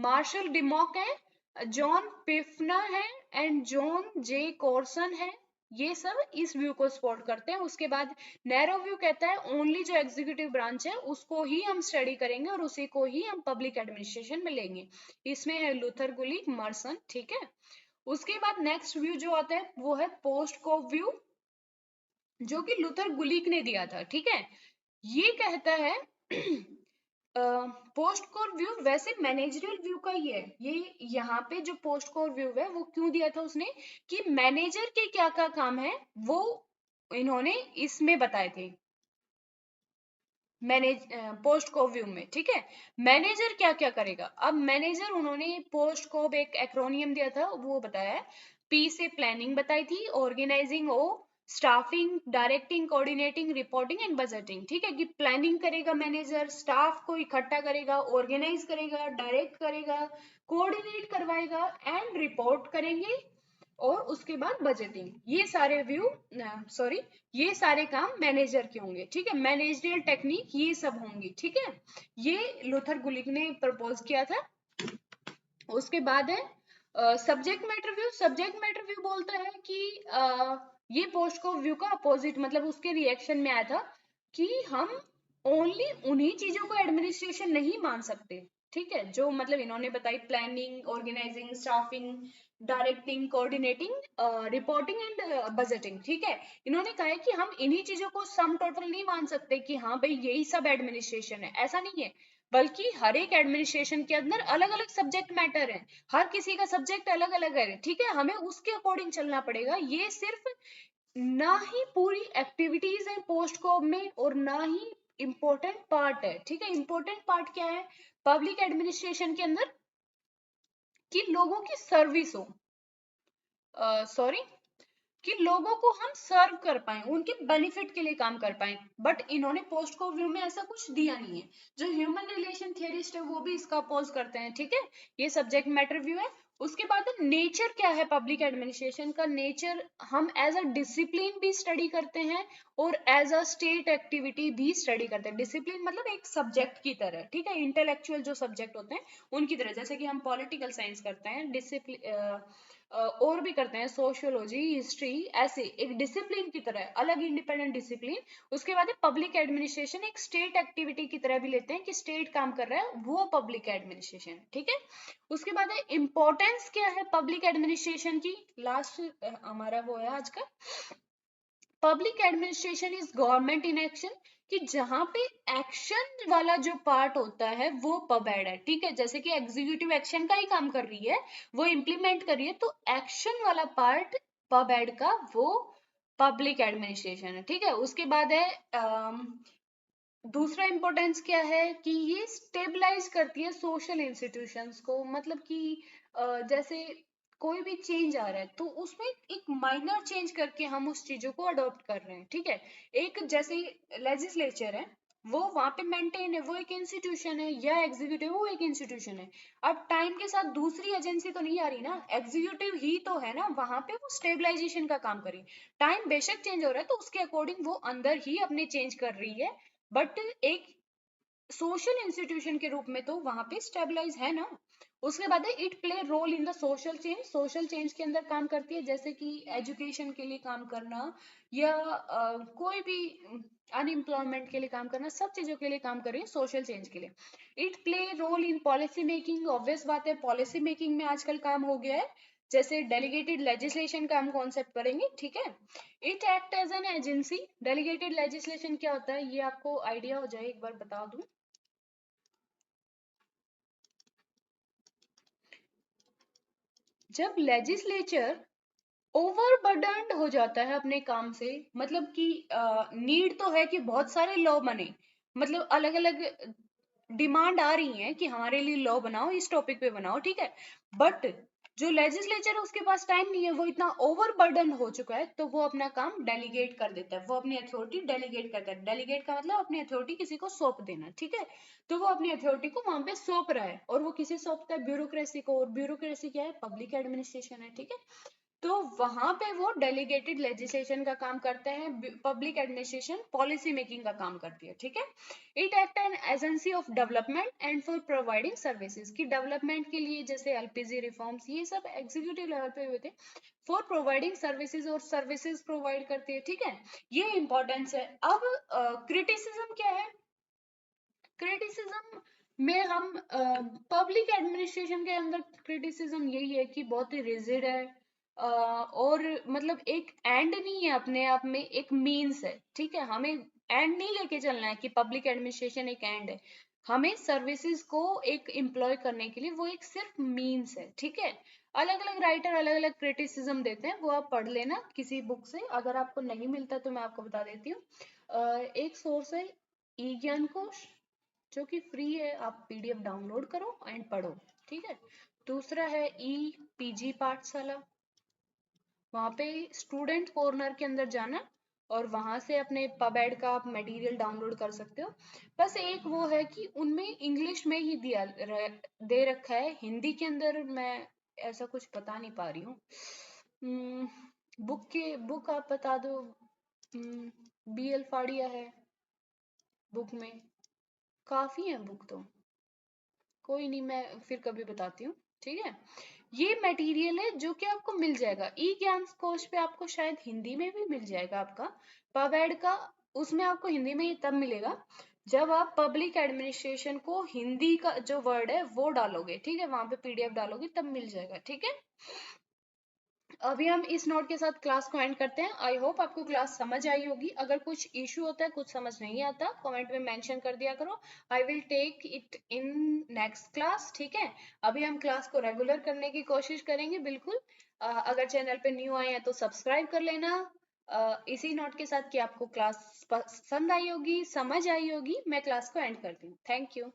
मार्शल डिमॉक है, जॉन पिफना है एंड जॉन जे कॉर्सन है। ये सब इस व्यू को सपोर्ट करते हैं। उसके बाद नैरो व्यू कहता है ओनली जो एग्जीक्यूटिव ब्रांच है उसको ही हम स्टडी करेंगे और उसी को ही हम पब्लिक एडमिनिस्ट्रेशन में लेंगे। इसमें है लूथर गुलिक, मर्सन, ठीक है। उसके बाद नेक्स्ट व्यू जो आता है वो है पोस्ट कोव व्यू, जो कि लूथर गुलिक ने दिया था, ठीक है। ये कहता है पोस्ट कोर व्यू वैसे मैनेजरियल व्यू का ही है ये। यहाँ पे जो पोस्ट कोर व्यू है वो क्यों दिया था उसने कि मैनेजर के क्या क्या काम है वो इन्होंने इसमें बताए थे मैनेज पोस्ट कोव व्यू में, ठीक है। मैनेजर क्या क्या करेगा? अब मैनेजर उन्होंने पोस्ट कोव एक एक्रोनियम दिया था, वो बताया। पी से प्लानिंग बताई थी, organising, O staffing, directing, coordinating, reporting and budgeting, ठीक है। कि प्लानिंग करेगा मैनेजर, स्टाफ को इकट्ठा करेगा, ऑर्गेनाइज करेगा, डायरेक्ट करेगा, कोऑर्डिनेट करवाएगा एंड रिपोर्ट करेंगे, और उसके बाद बजटिंग। ये सारे व्यू सॉरी ये सारे काम मैनेजर के होंगे, ठीक है। मैनेजरियल टेक्निक ये सब होंगी, ठीक है। ये लूथर गुलिक ने प्रपोज किया था। उसके बाद है subject matter view. Subject matter view बोलता है कि ये पोस्ट को व्यू का अपोजिट, मतलब उसके रिएक्शन में आया था कि हम ओनली उन्हीं चीजों को एडमिनिस्ट्रेशन नहीं मान सकते, ठीक है, जो मतलब इन्होंने बताई planning, organising, staffing, directing, coordinating, reporting and budgeting, ठीक है। इन्होंने कहा है कि हम इन्हीं चीजों को सम टोटल नहीं मान सकते कि हाँ भाई यही सब एडमिनिस्ट्रेशन है, ऐसा नहीं है। बल्कि हर एक एडमिनिस्ट्रेशन के अंदर अलग अलग सब्जेक्ट मैटर है, हर किसी का सब्जेक्ट अलग अलग है, ठीक है। हमें उसके अकॉर्डिंग चलना पड़ेगा। ये सिर्फ ना ही पूरी एक्टिविटीज है पोस्ट कोव में और ना ही इम्पोर्टेंट पार्ट है, ठीक है। इम्पोर्टेंट पार्ट क्या है पब्लिक एडमिनिस्ट्रेशन के अंदर? कि लोगों की सर्विस हो, सॉरी कि लोगों को हम सर्व कर पाए, उनके बेनिफिट के लिए काम कर पाए। बट इन्होंने पोस्ट को व्यू में ऐसा कुछ दिया नहीं है। जो ह्यूमन रिलेशन थियरिस्ट है वो भी इसका अपोज करते हैं, ठीक है। ये सब्जेक्ट मैटर व्यू है। उसके बाद नेचर क्या है पब्लिक एडमिनिस्ट्रेशन का? नेचर हम एज अ डिसिप्लिन भी स्टडी करते हैं और एज अ स्टेट एक्टिविटी भी स्टडी करते हैं। डिसिप्लिन मतलब एक सब्जेक्ट की तरह, ठीक है, इंटेलेक्चुअल जो सब्जेक्ट होते हैं उनकी तरह। जैसे कि हम पॉलिटिकल साइंस करते हैं, डिसिप्लिन और भी करते हैं, सोशियोलॉजी, हिस्ट्री, ऐसे एक डिसिप्लिन की तरह, अलग इंडिपेंडेंट डिसिप्लिन। उसके बाद पब्लिक एडमिनिस्ट्रेशन एक स्टेट एक्टिविटी की तरह भी लेते हैं कि स्टेट काम कर रहा है, वो पब्लिक एडमिनिस्ट्रेशन, ठीक है। उसके बाद इंपॉर्टेंस क्या है पब्लिक एडमिनिस्ट्रेशन की? लास्ट हमारा वो है आज का, public administration is government in action. कि जहां पे एक्शन वाला जो पार्ट होता है वो पबेड है, ठीक है। जैसे कि एग्जीक्यूटिव एक्शन का ही काम कर रही है, वो इम्प्लीमेंट कर रही है, तो एक्शन वाला पार्ट पबेड का वो पब्लिक एडमिनिस्ट्रेशन है, ठीक है। उसके बाद है दूसरा इंपॉर्टेंस क्या है कि ये स्टेबलाइज करती है सोशल इंस्टीट्यूशंस को। मतलब कि जैसे कोई भी चेंज आ रहा है तो उसमें एक माइनर चेंज करके हम उस चीजों को अडॉप्ट कर रहे हैं, ठीक है। एक जैसे लेजिस्लेचर है वो वहां पे मेंटेन है, वो एक इंस्टीट्यूशन है, या एग्जीक्यूटिव वो एक इंस्टीट्यूशन है। अब टाइम के साथ दूसरी एजेंसी तो नहीं आ रही ना, एग्जीक्यूटिव ही तो है ना, वहां पे वो स्टेबलाइजेशन का काम करी। टाइम बेशक चेंज हो रहा है तो उसके अकॉर्डिंग वो अंदर ही अपने चेंज कर रही है, बट एक सोशल इंस्टीट्यूशन के रूप में तो वहां पे स्टेबलाइज है ना। उसके बाद है it play role in the social change. Social change के अंदर काम करती है, जैसे कि एजुकेशन के लिए काम करना, या कोई भी अनएम्प्लॉयमेंट के लिए काम करना, सब चीजों के लिए काम कर रही है सोशल चेंज के लिए। It play role in policy making. Obvious बात है पॉलिसी मेकिंग में आजकल काम हो गया है, जैसे डेलीगेटेड लेजिस्लेशन का हम कॉन्सेप्ट करेंगे, ठीक है। It act as an agency. Delegated legislation क्या होता है ये आपको आइडिया हो जाए, एक बार बता दूं। जब लेजिस्लेचर ओवरबर्डन्ड हो जाता है अपने काम से, मतलब कि नीड तो है कि बहुत सारे लॉ बने, मतलब अलग अलग डिमांड आ रही है कि हमारे लिए लॉ बनाओ, इस टॉपिक पे बनाओ, ठीक है। बट जो लेजिस्लेचर है उसके पास टाइम नहीं है, वो इतना ओवरबर्डन हो चुका है, तो वो अपना काम डेलीगेट कर देता है, वो अपनी अथॉरिटी डेलीगेट करता है। डेलीगेट का मतलब अपनी अथॉरिटी किसी को सौंप देना, ठीक है। तो वो अपनी अथॉरिटी को वहां पे सौंप रहा है, और वो किसे सौंपता है? ब्यूरोक्रेसी को, और ब्यूरोक्रेसी क्या है? पब्लिक एडमिनिस्ट्रेशन है, ठीक है। तो वहां पे वो डेलीगेटेड लेजिस्लेशन का काम करते हैं, पब्लिक एडमिनिस्ट्रेशन पॉलिसी मेकिंग का काम करती है, ठीक है। It act an agency of development and for providing services, की डेवलपमेंट के लिए जैसे एलपीजी रिफॉर्म्स ये सब एग्जीक्यूटिव लेवल पे हुए थे, फॉर प्रोवाइडिंग सर्विसेज, और सर्विसेज प्रोवाइड करती है, ठीक है। ये इंपॉर्टेंस है। अब क्रिटिसिज्म क्या है? क्रिटिसिज्म में हम पब्लिक एडमिनिस्ट्रेशन के अंदर क्रिटिसिज्म यही है कि बहुत ही रिजिड है, और मतलब एक एंड नहीं है अपने आप में, एक मीन्स है, ठीक है। हमें एंड नहीं लेके चलना है कि पब्लिक एडमिनिस्ट्रेशन एक एंड है, हमें सर्विसेज को एक एम्प्लॉय करने के लिए वो एक सिर्फ मीन्स है, ठीक है। अलग अलग राइटर अलग अलग क्रिटिसिज्म देते हैं, वो आप पढ़ लेना किसी बुक से, अगर आपको नहीं मिलता तो मैं आपको बता देती हूँ। एक सोर्स है ई ज्ञान कोश, जो कि फ्री है, आप पीडीएफ डाउनलोड करो एंड पढ़ो, ठीक है। दूसरा है ई पीजी पाठशाला, वहां पे स्टूडेंट कॉर्नर के अंदर जाना, और वहां से अपने पबएड का आप मटेरियल डाउनलोड कर सकते हो। बस एक वो है कि उनमें इंग्लिश में ही दे रखा है, हिंदी के अंदर मैं ऐसा कुछ बता नहीं पा रही हूँ। बुक आप बता दो। बी एल फाड़िया है बुक में, काफी है बुक तो, कोई नहीं, मैं फिर कभी बताती हूँ, ठीक है। ये मटेरियल है जो कि आपको मिल जाएगा ई ज्ञान कोश पे, आपको शायद हिंदी में भी मिल जाएगा आपका पवेड का, उसमें आपको हिंदी में ये तब मिलेगा जब आप पब्लिक एडमिनिस्ट्रेशन को हिंदी का जो वर्ड है वो डालोगे, ठीक है, वहां पे पीडीएफ डालोगे तब मिल जाएगा, ठीक है। अभी हम इस नोट के साथ क्लास को एंड करते हैं। आई होप आपको क्लास समझ आई होगी। अगर कुछ इशू होता है, कुछ समझ नहीं आता, कमेंट में मेंशन कर दिया करो, I will take it in next class, ठीक है। अभी हम क्लास को रेगुलर करने की कोशिश करेंगे, बिल्कुल। अगर चैनल पे न्यू आए हैं तो सब्सक्राइब कर लेना। इसी नोट के साथ कि आपको क्लास पसंद आई होगी, समझ आई होगी, मैं क्लास को एंड करती हूँ। Thank you.